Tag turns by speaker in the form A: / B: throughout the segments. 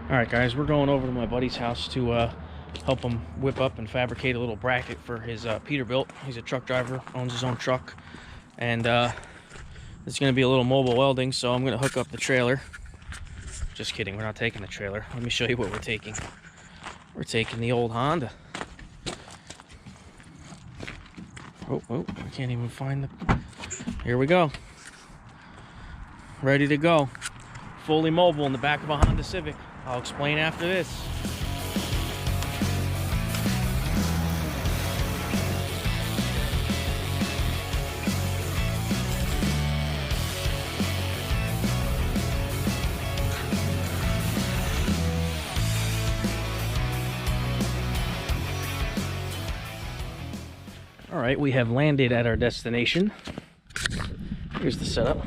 A: Alright guys, we're going over to my buddy's house to help him whip up and fabricate a little bracket for his Peterbilt. He's a truck driver, owns his own truck, and it's going to be a little mobile welding, so I'm going to hook up the trailer. Just kidding, we're not taking the trailer. Let me show you what we're taking. We're taking the old Honda. Oh, I can't even find the... Here we go. Ready to go. Fully mobile in the back of a Honda Civic. I'll explain after this. All right, we have landed at our destination. Here's the setup.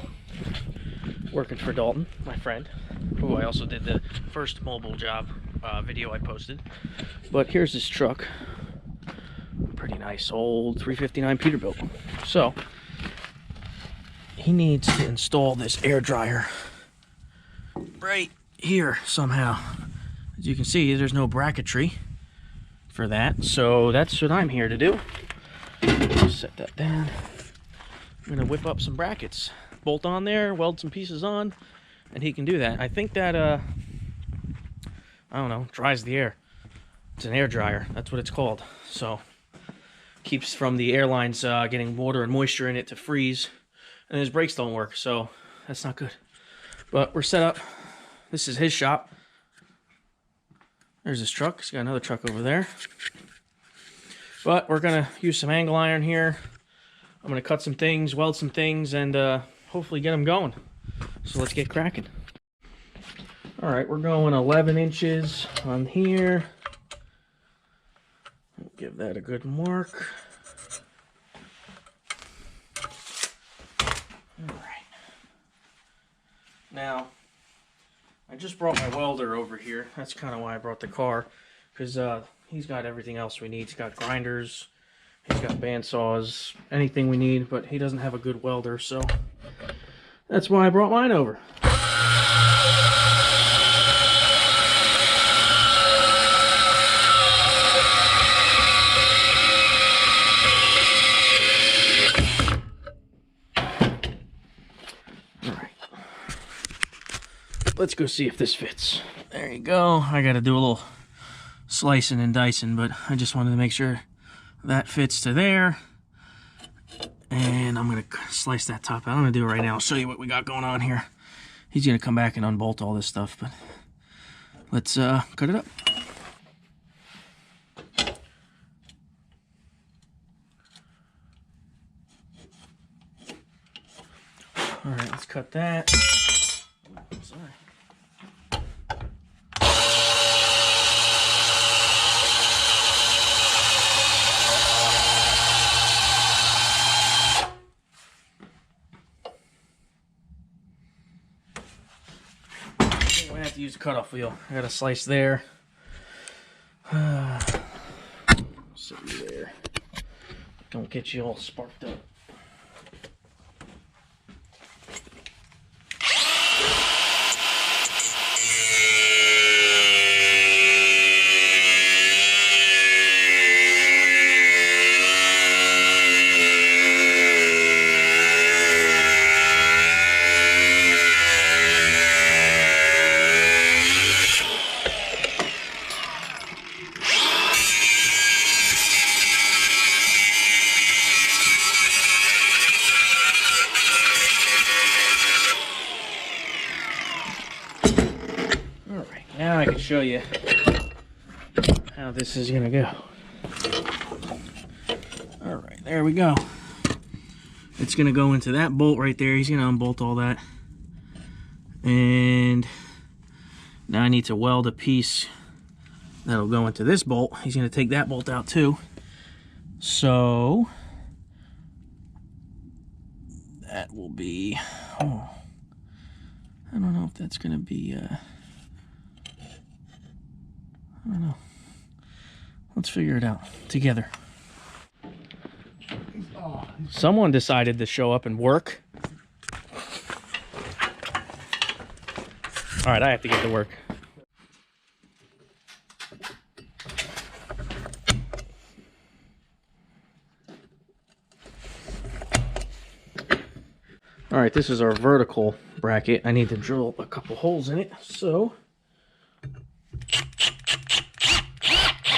A: Working for Dalton, my friend, who I also did the first mobile job video I posted. But here's his truck. Pretty nice old 359 Peterbilt. So he needs to install this air dryer right here somehow. As you can see, there's no bracketry for that, so that's what I'm here to do. Set that down. I'm gonna whip up some brackets, bolt on there, weld some pieces on, and he can do that. I think that I don't know, dries the air. It's an air dryer, that's what it's called. So keeps from the airlines getting water and moisture in it to freeze, and his brakes don't work, so that's not good. But we're set up. This is his shop. There's his truck. He's got another truck over there. But we're gonna use some angle iron here. I'm gonna cut some things, weld some things, and hopefully get them going. So let's get cracking. All right, we're going 11 inches on here. Give that a good mark. All right. Now, I just brought my welder over here. That's kind of why I brought the car, because he's got everything else we need. He's got grinders, he's got band saws, anything we need, but he doesn't have a good welder, so that's why I brought mine over. All right. Let's go see if this fits. There you go. I got to do a little slicing and dicing, but I just wanted to make sure that fits to there. And I'm gonna slice that top out. I'm gonna do it right now. I'll show you what we got going on here. He's gonna come back and unbolt all this stuff, but let's cut it up. All right, let's cut that. Sorry. I'm gonna have to use a cutoff wheel. I got a slice there. Sit you there. Don't get you all sparked up. Now I can show you how this is gonna go. All right, there we go. It's gonna go into that bolt right there. He's gonna unbolt all that. And now I need to weld a piece that'll go into this bolt. He's gonna take that bolt out too. So that will be, oh, I don't know if that's gonna be I don't know. Let's figure it out together. Someone decided to show up and work. All right, I have to get to work. All right, this is our vertical bracket. I need to drill a couple holes in it, so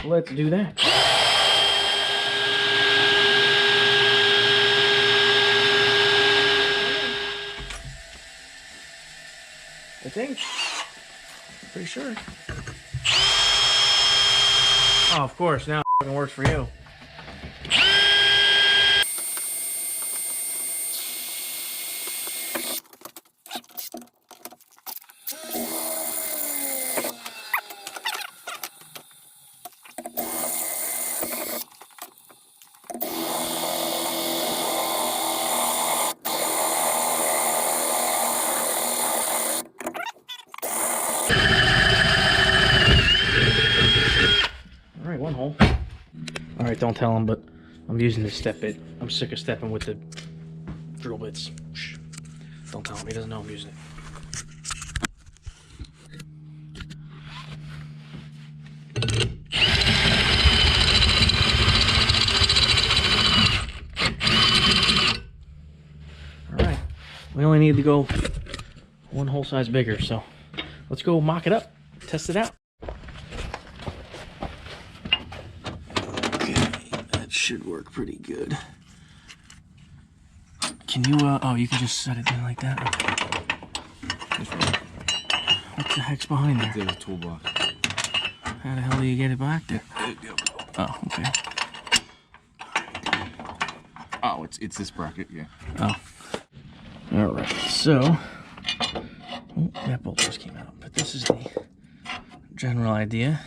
A: let's do that. I think. Pretty sure. Oh, of course, now it works for you. Alright, one hole. Alright, don't tell him, but I'm using this step bit. I'm sick of stepping with the drill bits. Shh. Don't tell him, he doesn't know I'm using it. Alright, we only need to go one hole size bigger, so let's go mock it up, test it out. Should work pretty good. Can you oh, you can just set it in like that. What the heck's behind there?
B: There's a toolbox.
A: How the hell do you get it back there? Oh, okay.
B: Oh, it's this bracket, yeah.
A: Oh. Alright, so oh, that bolt just came out. But this is the general idea.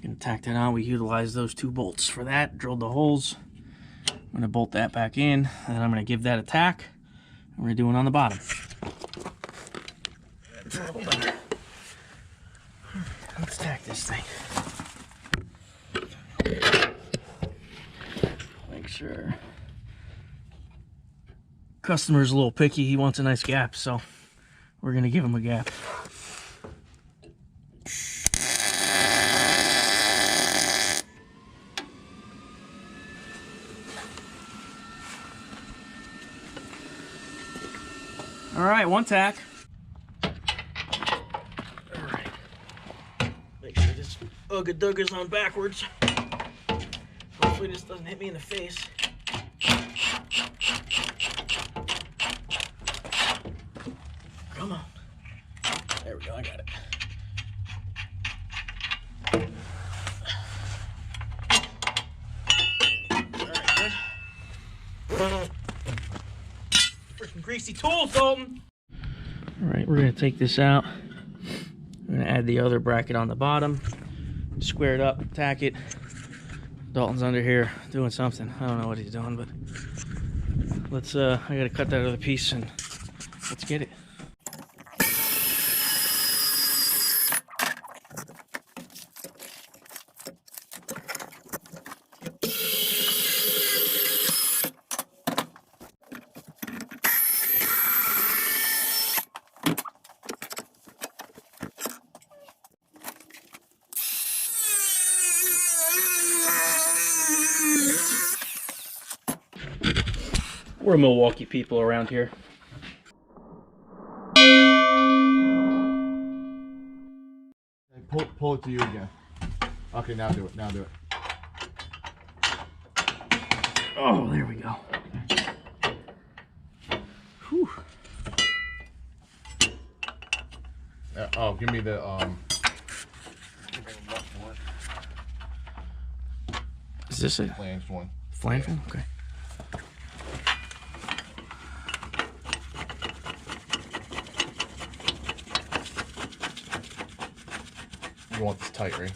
A: Gonna tack that on. We utilize those two bolts for that. Drilled the holes. I'm gonna bolt that back in, and then I'm gonna give that a tack. And we're doing on the bottom. Let's tack this thing. Make sure. Customer's a little picky. He wants a nice gap, so we're gonna give him a gap. All right, one tack. All right. Make sure this ugga-dugga's on backwards. Hopefully this doesn't hit me in the face. Come on. There we go, I got it. All right, good. Freaking greasy tools, Dalton. All right, we're gonna take this out. I'm gonna add the other bracket on the bottom, square it up, tack it. Dalton's under here doing something. I don't know what he's doing, but let's. I gotta cut that other piece and let's get it. We're Milwaukee people around here.
B: Pull it to you again. Okay, now do it. Now do it.
A: Oh, there we go. Whew.
B: Oh, give me the
A: Is this a
B: flanged one?
A: flanged one? Okay.
B: You want this tight, right?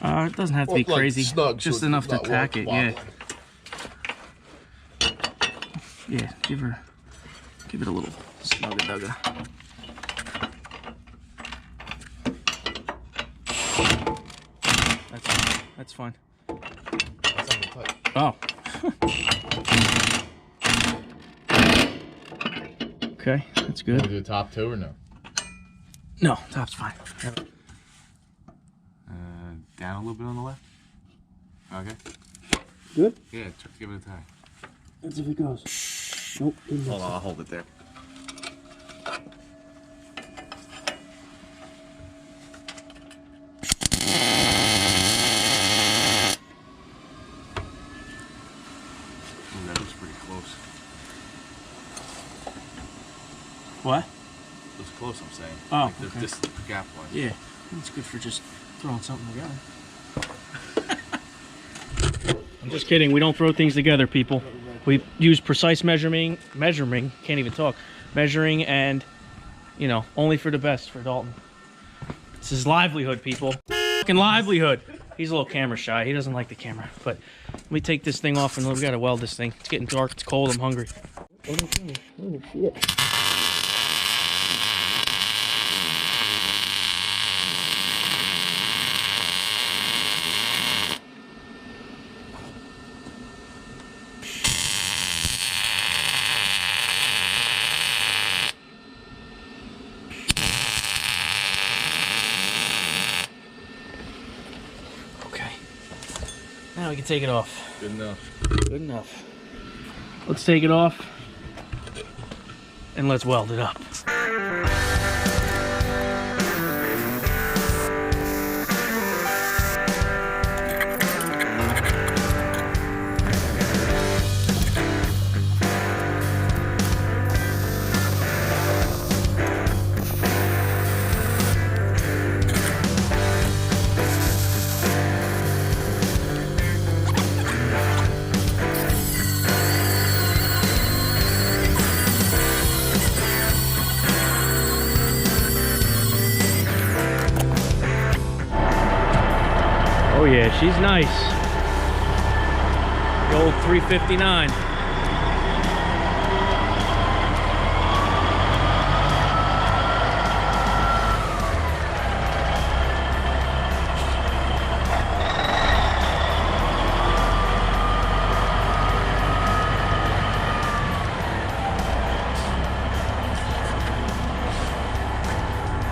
A: It doesn't have to be
B: Like
A: crazy.
B: snug,
A: just
B: so
A: enough to
B: not
A: tack it. Yeah.
B: wobbling.
A: Yeah. Give it a little snugga-dugga. That's fine.
B: That's not gonna tight.
A: Oh. Okay, that's
B: You want
A: good.
B: to do the top too or no?
A: No, top's fine.
B: Down a little bit on the left. Okay.
A: Good?
B: Yeah, give it a tie.
A: Let's see if it goes. Nope.
B: Hold on, I'll hold it there. close, I'm saying.
A: Oh,
B: like
A: okay.
B: this gap was.
A: Yeah, it's good for just throwing something together. I'm just kidding. We don't throw things together, people. We use precise measuring, can't even talk, measuring, and, you know, only for the best for Dalton. It's his livelihood, people. Fucking livelihood. He's a little camera shy. He doesn't like the camera. But let me take this thing off and we gotta weld this thing. It's getting dark. It's cold. I'm hungry. Holy shit. Now we can take it off.
B: Good enough.
A: Good enough. Let's take it off and let's weld it up. Oh yeah, she's nice. The old 359.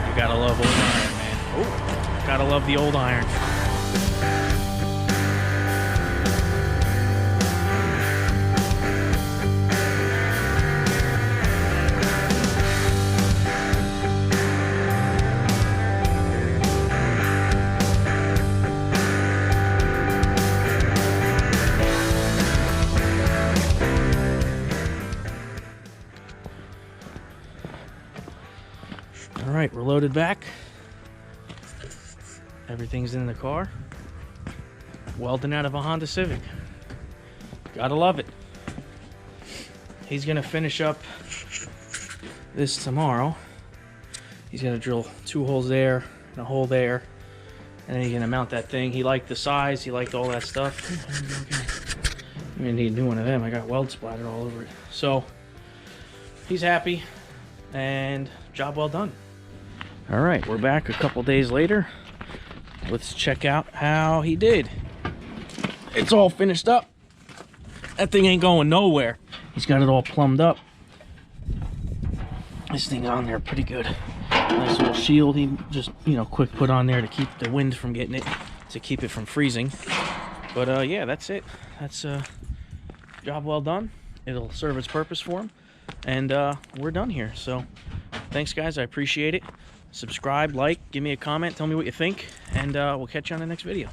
A: You gotta love old iron, man. Oh, gotta love the old iron. All right, we're loaded back. Everything's in the car. Welding out of a Honda Civic. Gotta love it. He's gonna finish up this tomorrow. He's gonna drill 2 holes there and a hole there, and then he's gonna mount that thing. He liked the size, he liked all that stuff. I'm gonna need a new one of them. I got weld splattered all over it. So he's happy, and job well done. All right, we're back a couple days later. Let's check out how he did. It's all finished up. That thing ain't going nowhere. He's got it all plumbed up. This thing's on there pretty good. Nice little shield he just, you know, quick put on there to keep the wind from getting it, to keep it from freezing. But yeah, that's it. That's job well done. It'll serve its purpose for him. And we're done here. So thanks, guys. I appreciate it. Subscribe, like, give me a comment, tell me what you think, and we'll catch you on the next video.